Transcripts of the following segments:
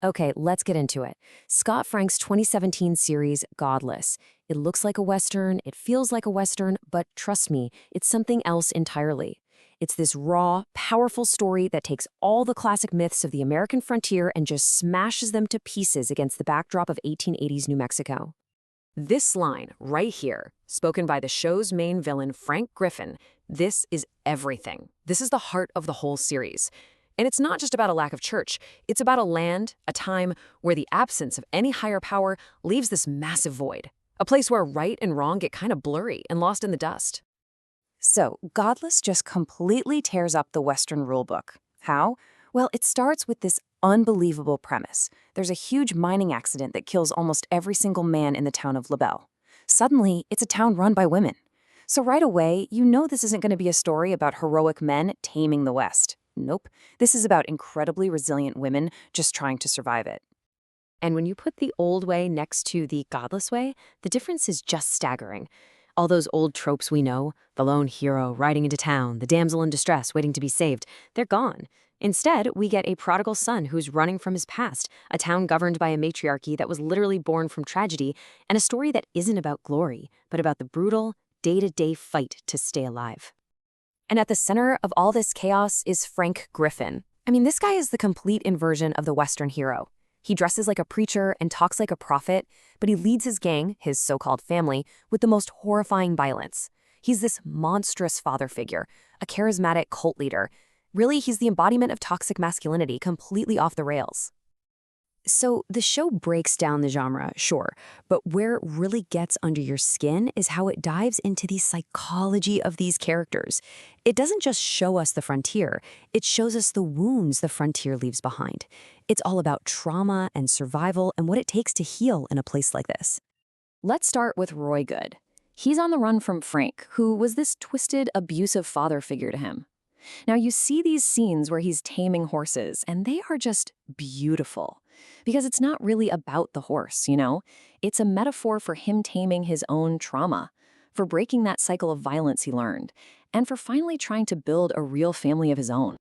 Okay, let's get into it. Scott Frank's 2017 series, Godless. It looks like a Western, it feels like a Western, but trust me, it's something else entirely. It's this raw, powerful story that takes all the classic myths of the American frontier and just smashes them to pieces against the backdrop of 1880s New Mexico. This line, right here, spoken by the show's main villain, Frank Griffin, this is everything. This is the heart of the whole series. And it's not just about a lack of church. It's about a land, a time, where the absence of any higher power leaves this massive void. A place where right and wrong get kind of blurry and lost in the dust. So, Godless just completely tears up the Western rulebook. How? Well, it starts with this unbelievable premise. There's a huge mining accident that kills almost every single man in the town of LaBelle. Suddenly, it's a town run by women. So right away, you know this isn't going to be a story about heroic men taming the West. Nope. This is about incredibly resilient women just trying to survive it. And when you put the old way next to the godless way, the difference is just staggering. All those old tropes we know, the lone hero riding into town, the damsel in distress waiting to be saved, they're gone. Instead, we get a prodigal son who's running from his past, a town governed by a matriarchy that was literally born from tragedy, and a story that isn't about glory, but about the brutal, day-to-day fight to stay alive. And at the center of all this chaos is Frank Griffin. I mean, this guy is the complete inversion of the Western hero. He dresses like a preacher and talks like a prophet, but he leads his gang, his so-called family, with the most horrifying violence. He's this monstrous father figure, a charismatic cult leader. Really, he's the embodiment of toxic masculinity, completely off the rails. So the show breaks down the genre, sure, but where it really gets under your skin is how it dives into the psychology of these characters. It doesn't just show us the frontier, it shows us the wounds the frontier leaves behind. It's all about trauma and survival and what it takes to heal in a place like this. Let's start with Roy Good. He's on the run from Frank, who was this twisted, abusive father figure to him. Now you see these scenes where he's taming horses, and they are just beautiful. Because it's not really about the horse, you know? It's a metaphor for him taming his own trauma, for breaking that cycle of violence he learned, and for finally trying to build a real family of his own.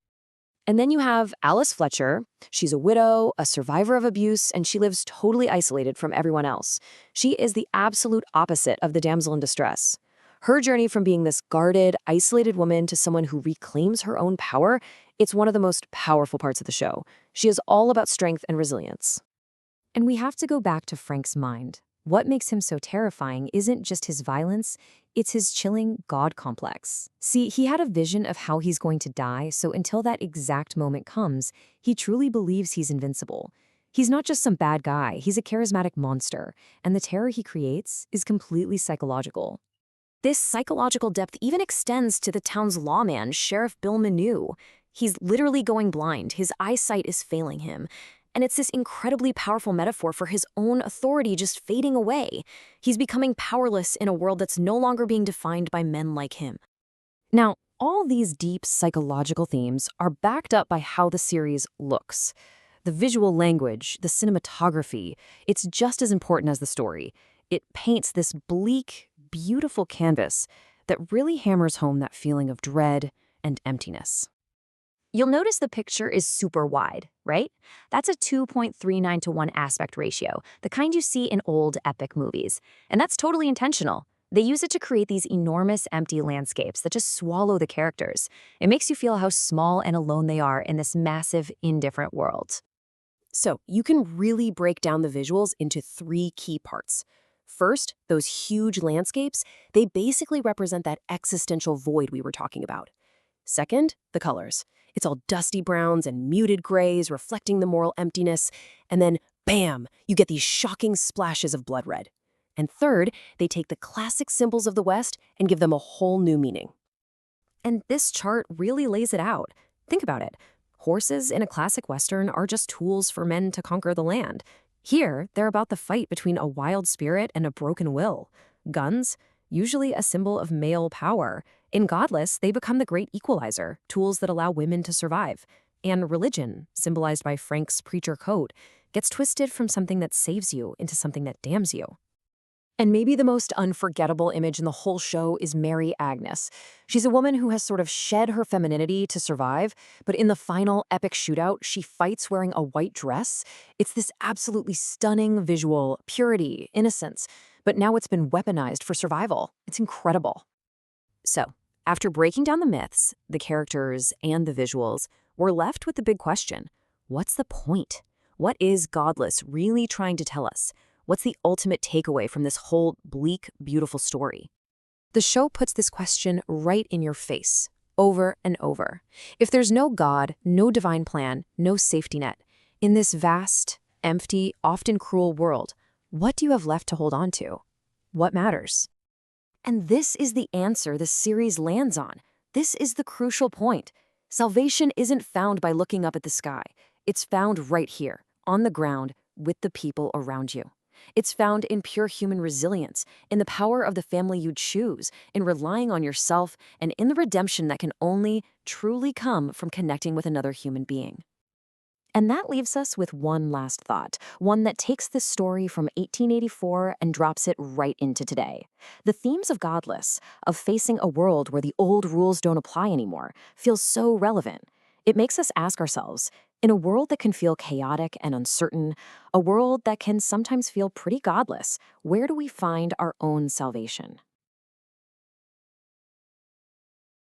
And then you have Alice Fletcher. She's a widow, a survivor of abuse, and she lives totally isolated from everyone else. She is the absolute opposite of the damsel in distress. Her journey from being this guarded, isolated woman to someone who reclaims her own power, it's one of the most powerful parts of the show. She is all about strength and resilience. And we have to go back to Frank's mind. What makes him so terrifying isn't just his violence, it's his chilling God complex. See, he had a vision of how he's going to die, so until that exact moment comes, he truly believes he's invincible. He's not just some bad guy, he's a charismatic monster, and the terror he creates is completely psychological. This psychological depth even extends to the town's lawman, Sheriff Bill Manu. He's literally going blind, his eyesight is failing him. And it's this incredibly powerful metaphor for his own authority just fading away. He's becoming powerless in a world that's no longer being defined by men like him. Now, all these deep psychological themes are backed up by how the series looks. The visual language, the cinematography, it's just as important as the story. It paints this bleak, beautiful canvas that really hammers home that feeling of dread and emptiness. You'll notice the picture is super wide, right? That's a 2.39 to 1 aspect ratio, the kind you see in old epic movies. And that's totally intentional. They use it to create these enormous empty landscapes that just swallow the characters. It makes you feel how small and alone they are in this massive, indifferent world. So you can really break down the visuals into 3 key parts. First, those huge landscapes, they basically represent that existential void we were talking about. Second, the colors. It's all dusty browns and muted grays reflecting the moral emptiness. And then, bam, you get these shocking splashes of blood red. And third, they take the classic symbols of the West and give them a whole new meaning. And this chart really lays it out. Think about it. Horses in a classic Western are just tools for men to conquer the land. Here, they're about the fight between a wild spirit and a broken will. Guns, usually a symbol of male power. In Godless, they become the great equalizer, tools that allow women to survive. And religion, symbolized by Frank's preacher coat, gets twisted from something that saves you into something that damns you. And maybe the most unforgettable image in the whole show is Mary Agnes. She's a woman who has sort of shed her femininity to survive, but in the final epic shootout, she fights wearing a white dress. It's this absolutely stunning visual, purity, innocence, but now it's been weaponized for survival. It's incredible. So, after breaking down the myths, the characters, and the visuals, we're left with the big question. What's the point? What is Godless really trying to tell us? What's the ultimate takeaway from this whole bleak, beautiful story? The show puts this question right in your face, over and over. If there's no God, no divine plan, no safety net, in this vast, empty, often cruel world, what do you have left to hold on to? What matters? And this is the answer the series lands on. This is the crucial point. Salvation isn't found by looking up at the sky. It's found right here, on the ground, with the people around you. It's found in pure human resilience, in the power of the family you choose, in relying on yourself, and in the redemption that can only truly come from connecting with another human being. And that leaves us with one last thought, one that takes this story from 1884 and drops it right into today. The themes of Godless, of facing a world where the old rules don't apply anymore, feels so relevant. It makes us ask ourselves, in a world that can feel chaotic and uncertain, a world that can sometimes feel pretty godless, where do we find our own salvation?